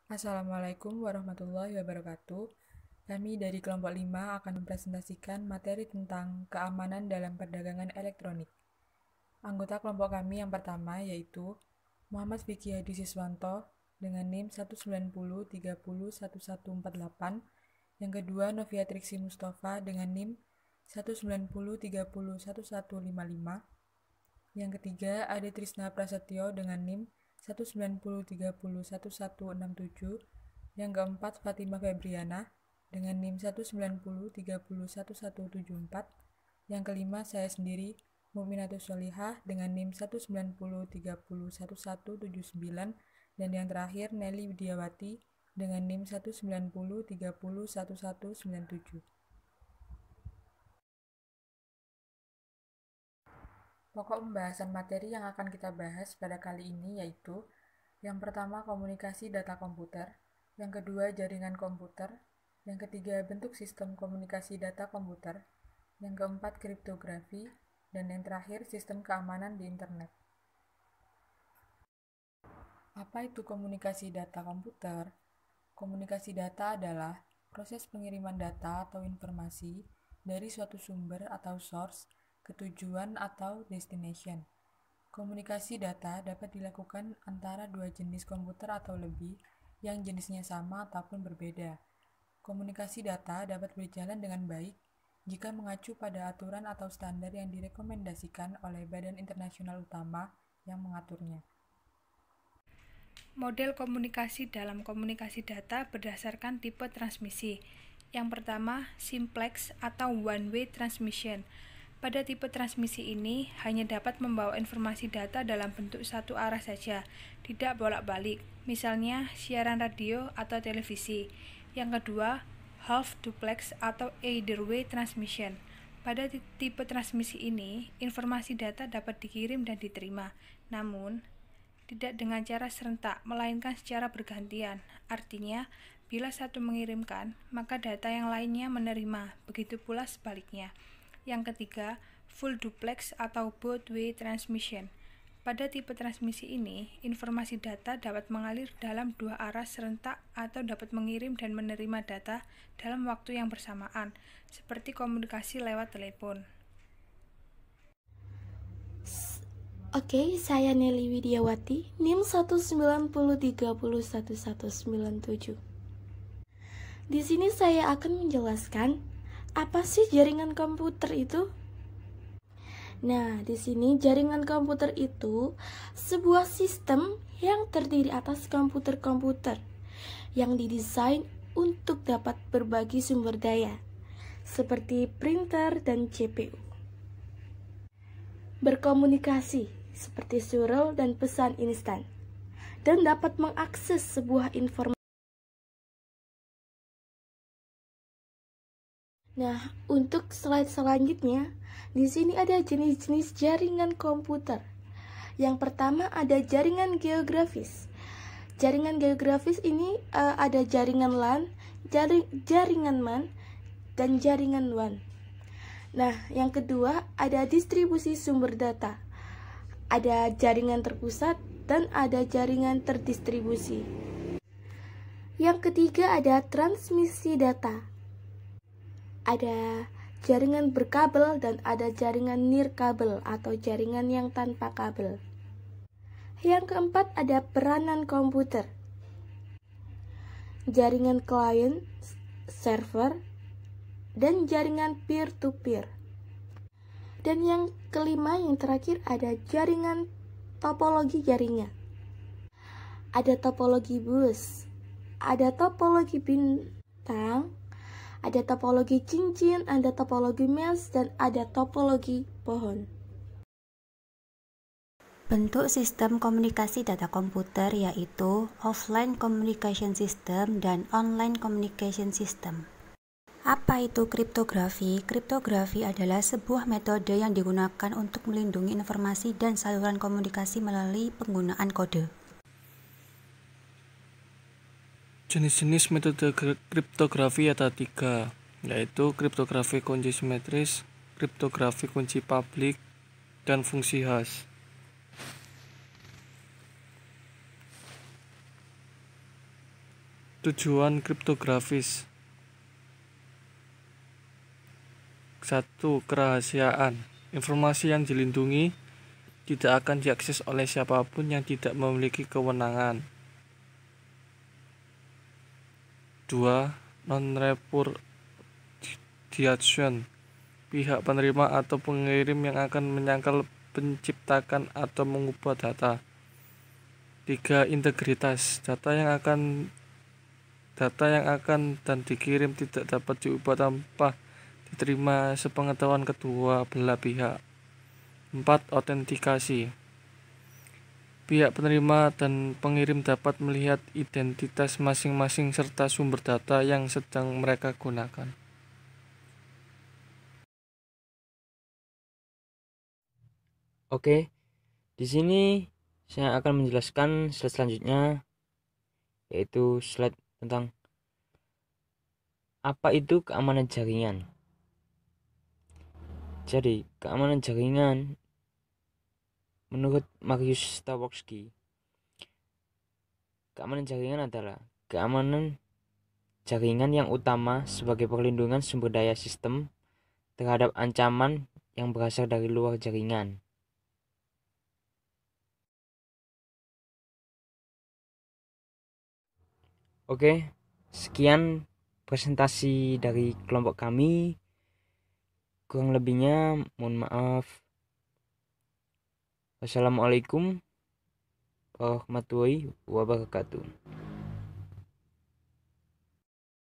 Assalamualaikum warahmatullahi wabarakatuh. Kami dari kelompok 5 akan mempresentasikan materi tentang keamanan dalam perdagangan elektronik. Anggota kelompok kami yang pertama yaitu Muhammad Fikri Hadi Siswanto dengan NIM 19030301148, yang kedua Novia Triksi Mustafa dengan NIM 190301155, yang ketiga Ade Trisna Prasetyo dengan NIM 190301167, yang keempat Fatimah Febriana dengan NIM 190301174, yang kelima saya sendiri Mukminatus Sholihah dengan NIM 190301179, dan yang terakhir Nelly Widiawati dengan NIM 190301197. Pokok pembahasan materi yang akan kita bahas pada kali ini yaitu yang pertama komunikasi data komputer, yang kedua jaringan komputer, yang ketiga bentuk sistem komunikasi data komputer, yang keempat kriptografi, dan yang terakhir sistem keamanan di internet. Apa itu komunikasi data komputer? Komunikasi data adalah proses pengiriman data atau informasi dari suatu sumber atau source ke tujuan atau destination. Komunikasi data dapat dilakukan antara dua jenis komputer atau lebih yang jenisnya sama ataupun berbeda. Komunikasi data dapat berjalan dengan baik jika mengacu pada aturan atau standar yang direkomendasikan oleh badan internasional utama yang mengaturnya. Model komunikasi dalam komunikasi data berdasarkan tipe transmisi. Yang pertama, simplex atau one-way transmission. Pada tipe transmisi ini hanya dapat membawa informasi data dalam bentuk satu arah saja, tidak bolak-balik, misalnya siaran radio atau televisi. Yang kedua, half duplex atau either way transmission. Pada tipe transmisi ini, informasi data dapat dikirim dan diterima, namun tidak dengan cara serentak, melainkan secara bergantian. Artinya, bila satu mengirimkan, maka data yang lainnya menerima, begitu pula sebaliknya. Yang ketiga, full duplex atau both way transmission. Pada tipe transmisi ini, informasi data dapat mengalir dalam dua arah serentak atau dapat mengirim dan menerima data dalam waktu yang bersamaan, seperti komunikasi lewat telepon. Oke, saya Nelly Widiawati, NIM 190301197. Di sini saya akan menjelaskan apa sih jaringan komputer itu? Nah, di sini jaringan komputer itu sebuah sistem yang terdiri atas komputer-komputer yang didesain untuk dapat berbagi sumber daya, seperti printer dan CPU. Berkomunikasi, seperti surel dan pesan instan, dan dapat mengakses sebuah informasi. Nah, untuk slide selanjutnya, di sini ada jenis-jenis jaringan komputer. Yang pertama ada jaringan geografis. Jaringan geografis ini ada jaringan LAN, jaringan MAN, dan jaringan WAN. Nah, yang kedua ada distribusi sumber data. Ada jaringan terpusat dan ada jaringan terdistribusi. Yang ketiga ada transmisi data. Ada jaringan berkabel dan ada jaringan nirkabel atau jaringan yang tanpa kabel. Yang keempat ada peranan komputer. Jaringan client, server, dan jaringan peer-to-peer. Dan yang kelima, yang terakhir ada jaringan topologi jaringan. Ada topologi bus, ada topologi bintang, ada topologi cincin, ada topologi mesh, dan ada topologi pohon. Bentuk sistem komunikasi data komputer yaitu offline communication system dan online communication system. Apa itu kriptografi? Kriptografi adalah sebuah metode yang digunakan untuk melindungi informasi dan saluran komunikasi melalui penggunaan kode. Jenis-jenis metode kriptografi ada 3, yaitu kriptografi kunci simetris, kriptografi kunci publik, dan fungsi hash. Tujuan kriptografis. 1. Kerahasiaan. Informasi yang dilindungi tidak akan diakses oleh siapapun yang tidak memiliki kewenangan. 2. Non-repudiation. Pihak penerima atau pengirim yang akan menyangkal, menciptakan atau mengubah data. 3. Integritas. Data yang akan dan dikirim tidak dapat diubah tanpa diterima sepengetahuan kedua belah pihak. 4. Autentikasi. Pihak penerima dan pengirim dapat melihat identitas masing-masing serta sumber data yang sedang mereka gunakan. Oke, di sini saya akan menjelaskan slide selanjutnya, yaitu slide tentang apa itu keamanan jaringan. Jadi, keamanan jaringan menurut Mariusz Stawowski, keamanan jaringan adalah keamanan jaringan yang utama sebagai perlindungan sumber daya sistem terhadap ancaman yang berasal dari luar jaringan. Oke, sekian presentasi dari kelompok kami. Kurang lebihnya mohon maaf. Wassalamualaikum warahmatullahi wabarakatuh.